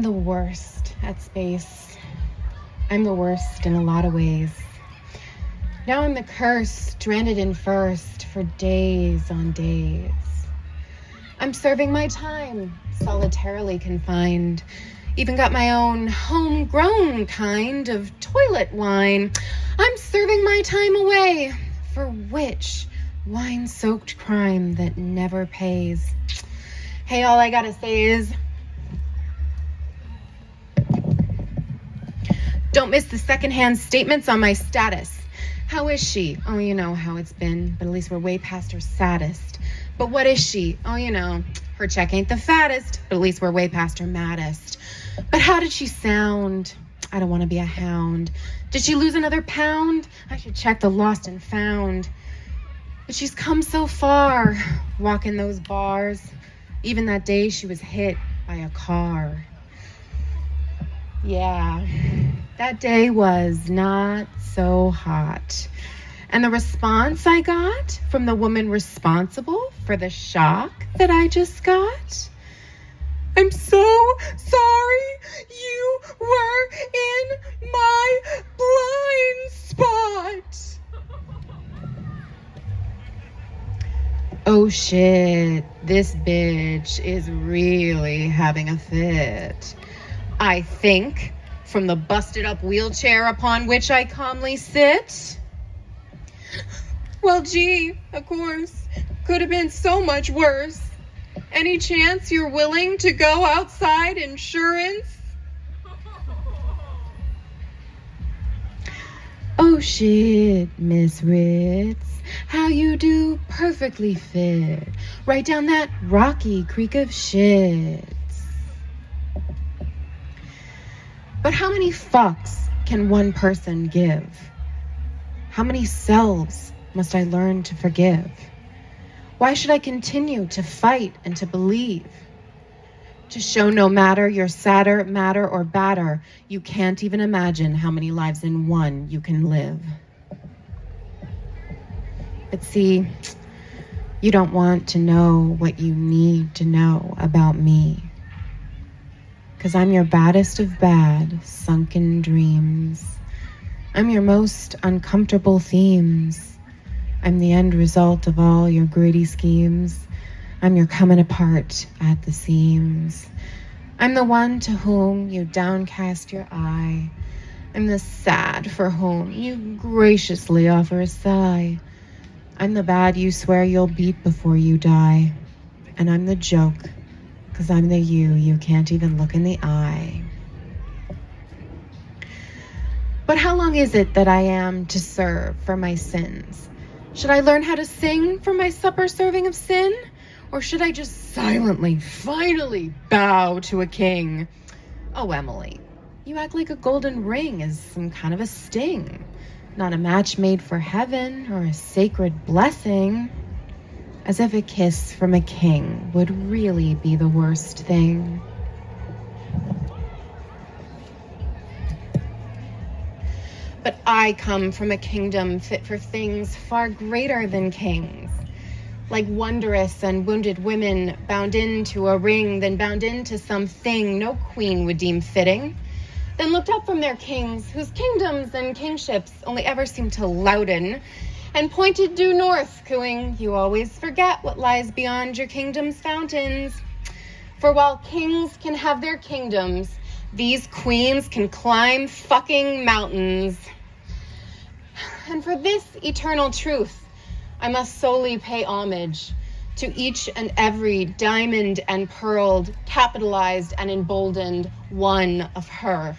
the worst at space. I'm the worst in a lot of ways. Now I'm the curse, stranded in first for days on days. I'm serving my time, solitarily confined. Even got my own homegrown kind of toilet wine. I'm serving my time away. For which wine-soaked crime that never pays? Hey, all I gotta say is, don't miss the secondhand statements on my status. How is she? Oh, you know how it's been, but at least we're way past her saddest. But what is she? Oh, you know, her check ain't the fattest, but at least we're way past her maddest. But how did she sound? I don't want to be a hound. Did she lose another pound? I should check the lost and found. But she's come so far, walking those bars. Even that day she was hit by a car. Yeah, that day was not so hot. And the response I got from the woman responsible for the shock that I just got? I'm so sorry you were in my blind spot. Oh shit, this bitch is really having a fit. I think, from the busted up wheelchair upon which I calmly sit. Well, gee, of course, could have been so much worse. Any chance you're willing to go outside insurance? Oh shit, Miss Ritz, how you do perfectly fit right down that rocky creek of shit. But how many fucks can one person give? How many selves must I learn to forgive? Why should I continue to fight and to believe? To show no matter you're sadder, madder, or badder, you can't even imagine how many lives in one you can live. But see, you don't want to know what you need to know about me. 'Cause I'm your baddest of bad, sunken dreams. I'm your most uncomfortable themes. I'm the end result of all your greedy schemes. I'm your coming apart at the seams. I'm the one to whom you downcast your eye. I'm the sad for whom you graciously offer a sigh. I'm the bad you swear you'll beat before you die. And I'm the joke, 'cause I'm the you can't even look in the eye. But how long is it that I am to serve for my sins? Should I learn how to sing for my supper serving of sin? Or should I just silently, finally bow to a king? Oh, Emily, you act like a golden ring is some kind of a sting, not a match made for heaven or a sacred blessing. As if a kiss from a king would really be the worst thing. But I come from a kingdom fit for things far greater than kings. Like wondrous and wounded women bound into a ring, then bound into something no queen would deem fitting. Then looked up from their kings, whose kingdoms and kingships only ever seem to louden, and pointed due north, cooing, you always forget what lies beyond your kingdom's fountains. For while kings can have their kingdoms, these queens can climb fucking mountains. And for this eternal truth, I must solely pay homage to each and every diamond and pearled, capitalized and emboldened one of her.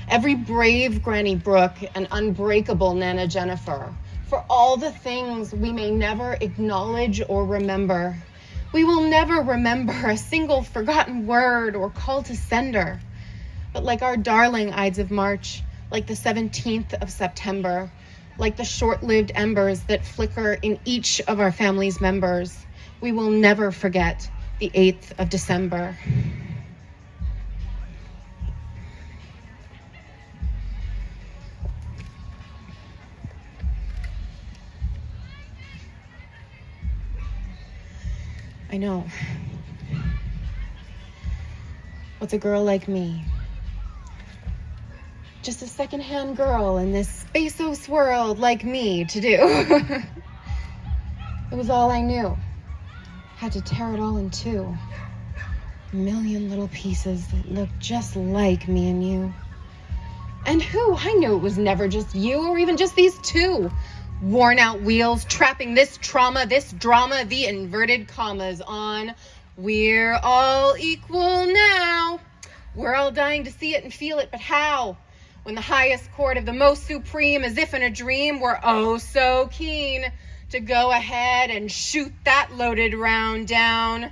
Every brave Granny Brook and unbreakable Nana Jennifer, for all the things we may never acknowledge or remember. We will never remember a single forgotten word or call to sender. But like our darling Ides of March, like the 17th of September, like the short-lived embers that flicker in each of our family's members, we will never forget the 8th of December. I know. What's a girl like me? Just a secondhand girl in this space-o world like me to do. It was all I knew. Had to tear it all in two. A million little pieces that looked just like me and you. And who? I knew it was never just you or even just these two. Worn out wheels, trapping this trauma, this drama, the inverted commas on. We're all equal now. We're all dying to see it and feel it, but how? When the highest chord of the most supreme, as if in a dream, we're oh so keen to go ahead and shoot that loaded round down.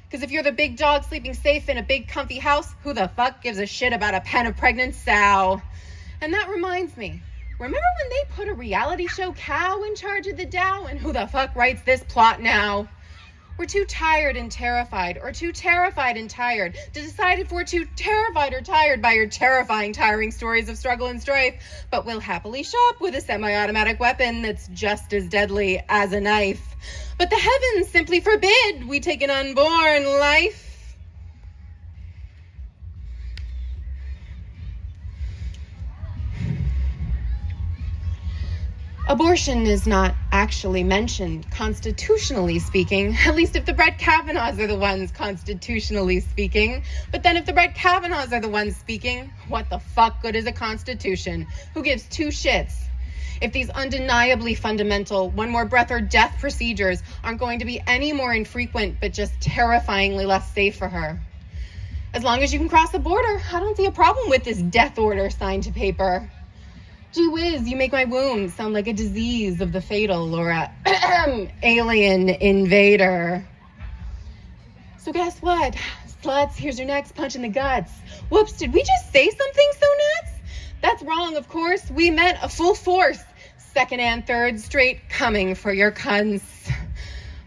Because if you're the big dog sleeping safe in a big comfy house, who the fuck gives a shit about a pen of pregnant sow? And that reminds me, remember when they put a reality show cow in charge of the Dow? And who the fuck writes this plot now? We're too tired and terrified, or too terrified and tired, to decide if we're too terrified or tired by your terrifying, tiring stories of struggle and strife, but we'll happily shop with a semi-automatic weapon that's just as deadly as a knife. But the heavens simply forbid we take an unborn life. Abortion is not actually mentioned, constitutionally speaking, at least if the Brett Kavanaughs are the ones constitutionally speaking. But then if the Brett Kavanaughs are the ones speaking, what the fuck good is a constitution? Who gives two shits? If these undeniably fundamental one more breath or death procedures aren't going to be any more infrequent, but just terrifyingly less safe for her. As long as you can cross the border, I don't see a problem with this death order signed to paper. Gee whiz, you make my womb sound like a disease of the fatal or a alien invader. So guess what? Sluts, here's your next punch in the guts. Whoops, did we just say something so nuts? That's wrong, of course. We meant a full force. Second and third straight coming for your cunts.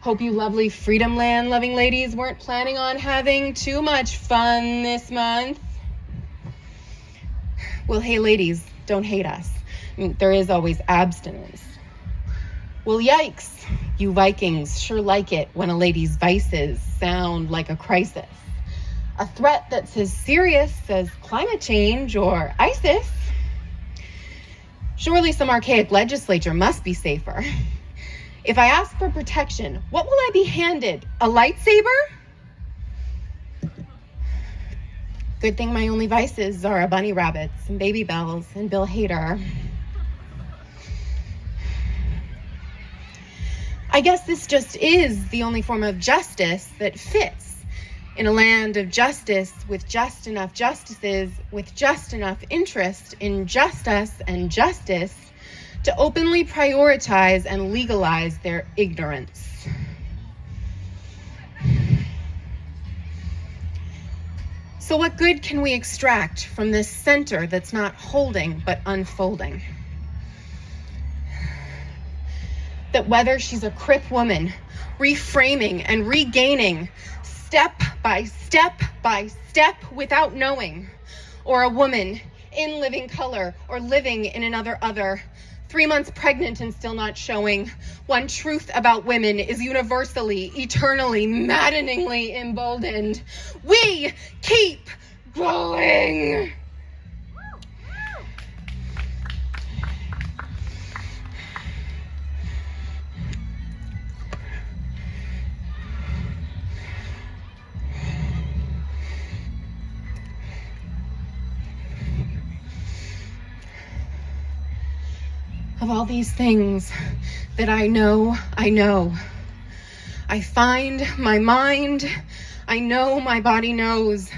Hope you lovely Freedom Land loving ladies weren't planning on having too much fun this month. Well, hey ladies, don't hate us. I mean, there is always abstinence. Well, yikes, you Vikings sure like it when a lady's vices sound like a crisis. A threat that's as serious as climate change or ISIS. Surely some archaic legislature must be safer. If I ask for protection, what will I be handed? A lightsaber? Good thing my only vices are a bunny rabbits and baby bells and Bill Hader. I guess this just is the only form of justice that fits in a land of justice with just enough justices, with just enough interest in just us and justice to openly prioritize and legalize their ignorance. So what good can we extract from this center that's not holding but unfolding? That whether she's a crip woman, reframing and regaining step by step by step without knowing, or a woman in living color or living in another other, 3 months pregnant and still not showing, one truth about women is universally, eternally, maddeningly emboldened. We keep going. Of all these things that I know, I find my mind, I know my body knows,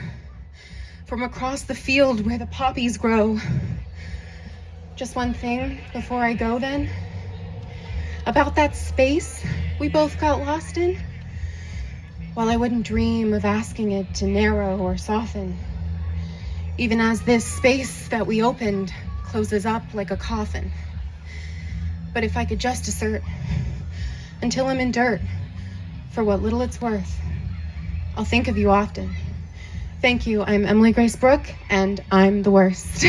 from across the field where the poppies grow. Just one thing before I go then, about that space we both got lost in. While I wouldn't dream of asking it to narrow or soften, even as this space that we opened closes up like a coffin. But if I could just assert, until I'm in dirt, for what little it's worth, I'll think of you often. Thank you. I'm Emily Grace Brook, and I'm the worst.